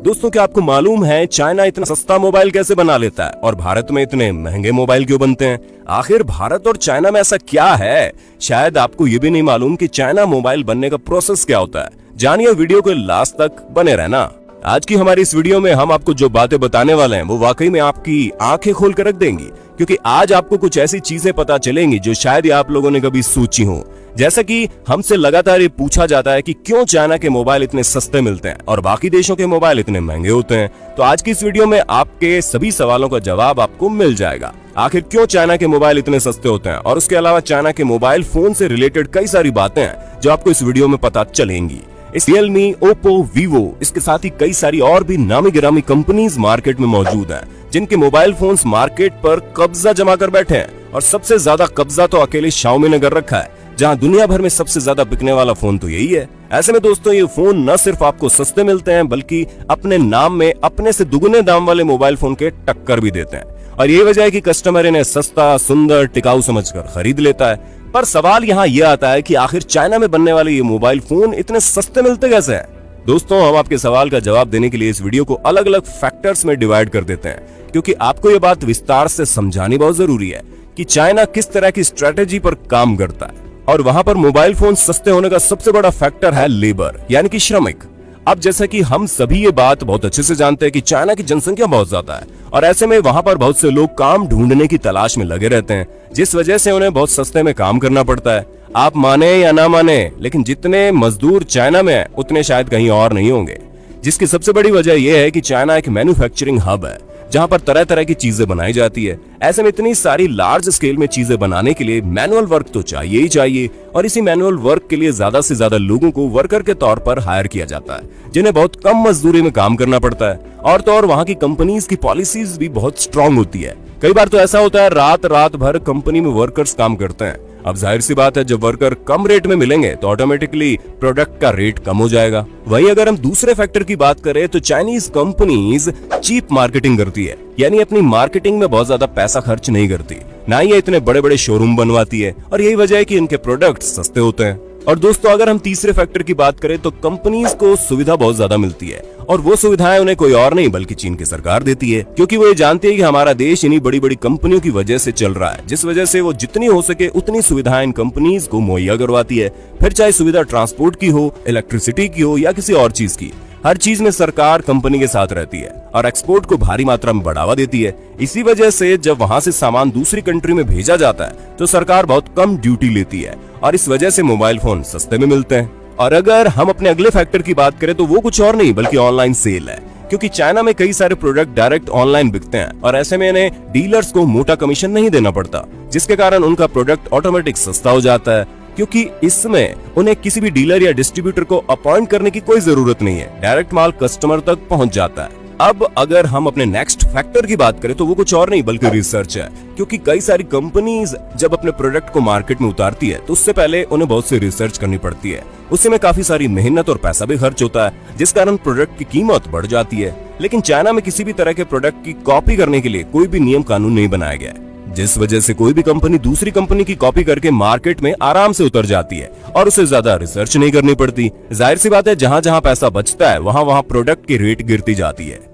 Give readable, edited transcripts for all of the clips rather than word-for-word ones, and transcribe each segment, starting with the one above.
दोस्तों, क्या आपको मालूम है चाइना इतना सस्ता मोबाइल कैसे बना लेता है और भारत में इतने महंगे मोबाइल क्यों बनते हैं? आखिर भारत और चाइना में ऐसा क्या है? शायद आपको ये भी नहीं मालूम कि चाइना मोबाइल बनने का प्रोसेस क्या होता है। जानिए, वीडियो के लास्ट तक बने रहना। आज की हमारी इस वीडियो में हम आपको जो बातें बताने वाले हैं वो वाकई में आपकी आंखें खोल कर रख देंगी, क्योंकि आज आपको कुछ ऐसी चीजें पता चलेंगी जो शायद ही आप लोगों ने कभी सोची हो। जैसा कि हमसे लगातार ये पूछा जाता है कि क्यों चाइना के मोबाइल इतने सस्ते मिलते हैं और बाकी देशों के मोबाइल इतने महंगे होते हैं, तो आज की इस वीडियो में आपके सभी सवालों का जवाब आपको मिल जाएगा। आखिर क्यों चाइना के मोबाइल इतने सस्ते होते हैं और उसके अलावा चाइना के मोबाइल फोन से रिलेटेड कई सारी बातें हैं जो आपको इस वीडियो में पता चलेंगी। इस रियलमी, ओप्पो, वीवो, इसके साथ ही कई सारी और भी नामी गिरामी कंपनीज मार्केट में मौजूद हैं, जिनके मोबाइल फोन्स मार्केट पर कब्जा जमा कर बैठे हैं। और सबसे ज्यादा कब्जा तो अकेले शाओमी ने कर रखा है, जहां दुनिया भर में सबसे ज्यादा बिकने वाला फोन तो यही है। ऐसे में दोस्तों, ये फोन न सिर्फ आपको सस्ते मिलते हैं बल्कि अपने नाम में अपने से दुगने दाम वाले मोबाइल फोन के टक्कर भी देते हैं। और यही वजह है कि कस्टमर इन्हें सस्ता, सुंदर, टिकाऊ समझकर खरीद लेता है। पर सवाल यहाँ यह आता है कि आखिर चाइना में बनने वाले ये मोबाइल फोन इतने सस्ते मिलते कैसे हैं? दोस्तों, हम आपके सवाल का जवाब देने के लिए इस वीडियो को अलग अलग फैक्टर्स में डिवाइड कर देते हैं, क्योंकि आपको ये बात विस्तार से समझानी बहुत जरूरी है कि चाइना किस तरह की स्ट्रेटेजी पर काम करता है। और वहां पर मोबाइल फोन सस्ते होने का सबसे बड़ा फैक्टर है लेबर, यानी कि श्रमिक। अब जैसा कि हम सभी ये बात बहुत अच्छे से जानते हैं कि चाइना की जनसंख्या बहुत ज्यादा है और ऐसे में वहां पर बहुत से लोग काम ढूंढने की तलाश में लगे रहते हैं, जिस वजह से उन्हें बहुत सस्ते में काम करना पड़ता है। आप माने या ना माने, लेकिन जितने मजदूर चाइना में हैं, उतने शायद कहीं और नहीं होंगे। जिसकी सबसे बड़ी वजह यह है कि चाइना एक मैन्युफैक्चरिंग हब है, जहां पर तरह तरह की चीजें बनाई जाती है। ऐसे में इतनी सारी लार्ज स्केल में चीजें बनाने के लिए मैनुअल वर्क तो चाहिए ही चाहिए, और इसी मैनुअल वर्क के लिए ज्यादा से ज्यादा लोगों को वर्कर के तौर पर हायर किया जाता है, जिन्हें बहुत कम मजदूरी में काम करना पड़ता है। और तो और वहां की कंपनीज की पॉलिसीज भी बहुत स्ट्रांग होती है। कई बार तो ऐसा होता है रात भर कंपनी में वर्कर्स काम करते हैं। अब जाहिर सी बात है, जब वर्कर कम रेट में मिलेंगे तो ऑटोमेटिकली प्रोडक्ट का रेट कम हो जाएगा। वहीं अगर हम दूसरे फैक्टर की बात करें तो चाइनीज कंपनीज चीप मार्केटिंग करती है, यानी अपनी मार्केटिंग में बहुत ज्यादा पैसा खर्च नहीं करती, ना ही इतने बड़े बड़े शोरूम बनवाती है, और यही वजह है कि इनके प्रोडक्ट सस्ते होते हैं। और दोस्तों, अगर हम तीसरे फैक्टर की बात करें तो कंपनीज को सुविधा बहुत ज्यादा मिलती है, और वो सुविधाएं उन्हें कोई और नहीं बल्कि चीन की सरकार देती है, क्योंकि वो ये जानती है कि हमारा देश इन्हीं बड़ी बड़ी कंपनियों की वजह से चल रहा है, जिस वजह से वो जितनी हो सके उतनी सुविधाएं इन कंपनीज को मुहैया करवाती है। फिर चाहे सुविधा ट्रांसपोर्ट की हो, इलेक्ट्रिसिटी की हो या किसी और चीज की, हर चीज में सरकार कंपनी के साथ रहती है और एक्सपोर्ट को भारी मात्रा में बढ़ावा देती है। इसी वजह से जब वहां से सामान दूसरी कंट्री में भेजा जाता है तो सरकार बहुत कम ड्यूटी लेती है, और इस वजह से मोबाइल फोन सस्ते में मिलते हैं। और अगर हम अपने अगले फैक्टर की बात करें तो वो कुछ और नहीं बल्कि ऑनलाइन सेल है, क्योंकि चाइना में कई सारे प्रोडक्ट डायरेक्ट ऑनलाइन बिकते हैं और ऐसे में इन्हें डीलर्स को मोटा कमीशन नहीं देना पड़ता, जिसके कारण उनका प्रोडक्ट ऑटोमेटिक सस्ता हो जाता है, क्योंकि इसमें उन्हें किसी भी डीलर या डिस्ट्रीब्यूटर को अपॉइंट करने की कोई जरूरत नहीं है। डायरेक्ट माल कस्टमर तक पहुंच जाता है। अब अगर हम अपने नेक्स्ट फैक्टर की बात करें तो वो कुछ और नहीं बल्कि रिसर्च है, क्योंकि कई सारी कंपनीज जब अपने प्रोडक्ट को मार्केट में उतारती है तो उससे पहले उन्हें बहुत सी रिसर्च करनी पड़ती है। उससे में काफी सारी मेहनत और पैसा भी खर्च होता है, जिस कारण प्रोडक्ट की कीमत बढ़ जाती है। लेकिन चाइना में किसी भी तरह के प्रोडक्ट की कॉपी करने के लिए कोई भी नियम कानून नहीं बनाया गया है, जिस वजह से कोई भी कंपनी दूसरी कंपनी की कॉपी करके मार्केट में आराम से उतर जाती है और उसे ज्यादा रिसर्च नहीं करनी पड़ती। जाहिर सी बात है, जहां जहां पैसा बचता है वहां वहां प्रोडक्ट की रेट गिरती जाती है।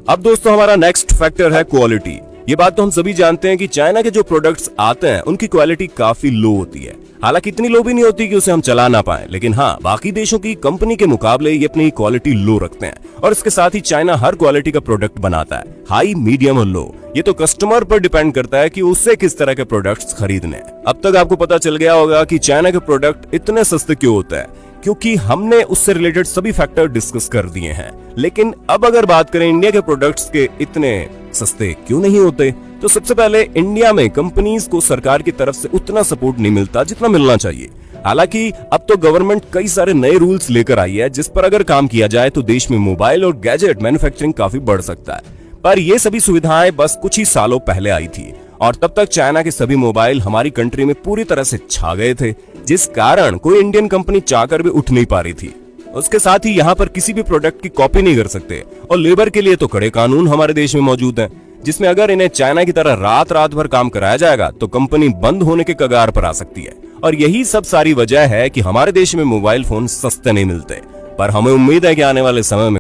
अब दोस्तों, हमारा नेक्स्ट फैक्टर है क्वालिटी। ये बात तो हम सभी जानते हैं कि चाइना के जो प्रोडक्ट्स आते हैं उनकी क्वालिटी काफी लो होती है। हालांकि इतनी लो भी नहीं होती कि उसे हम चला ना पाए, लेकिन हाँ, बाकी देशों की कंपनी के मुकाबले ये अपनी क्वालिटी लो रखते हैं। और इसके साथ ही चाइना हर क्वालिटी का प्रोडक्ट बनाता है, हाई, मीडियम और लो। ये तो कस्टमर पर डिपेंड करता है कि उससे किस तरह के प्रोडक्ट्स खरीदने। अब तक आपको पता चल गया होगा कि चाइना के प्रोडक्ट इतने सस्ते क्यों होते हैं, क्योंकि हमने उससे रिलेटेड सभी फैक्टर डिस्कस कर दिए हैं। लेकिन अब अगर बात करें इंडिया के प्रोडक्ट्स के इतने सस्ते क्यों नहीं होते, तो सबसे पहले इंडिया में कंपनीज को सरकार की तरफ से उतना सपोर्ट नहीं मिलता जितना मिलना चाहिए। हालांकि अब तो गवर्नमेंट कई सारे नए रूल्स लेकर आई है, जिस पर अगर काम किया जाए तो देश में मोबाइल और गैजेट मैन्युफैक्चरिंग काफी बढ़ सकता है। पर ये सभी सुविधाएं बस कुछ ही सालों पहले आई थी, और तब तक चाइना के सभी मोबाइल हमारी कंट्री में पूरी तरह से छा गए थे, जिस कारण कोई इंडियन कंपनी चाहकर भी उठ नहीं पा रही थी। उसके साथ ही यहाँ पर किसी भी प्रोडक्ट की कॉपी नहीं कर सकते, और लेबर के लिए तो कड़े कानून हमारे देश में मौजूद हैं, जिसमें अगर इन्हें चाइना की तरह रात भर काम कराया जाएगा तो कंपनी बंद होने के कगार पर आ सकती है। और यही सब सारी वजह है कि हमारे देश में मोबाइल फोन सस्ते नहीं मिलते। पर हमें उम्मीद है कि आने वाले समय में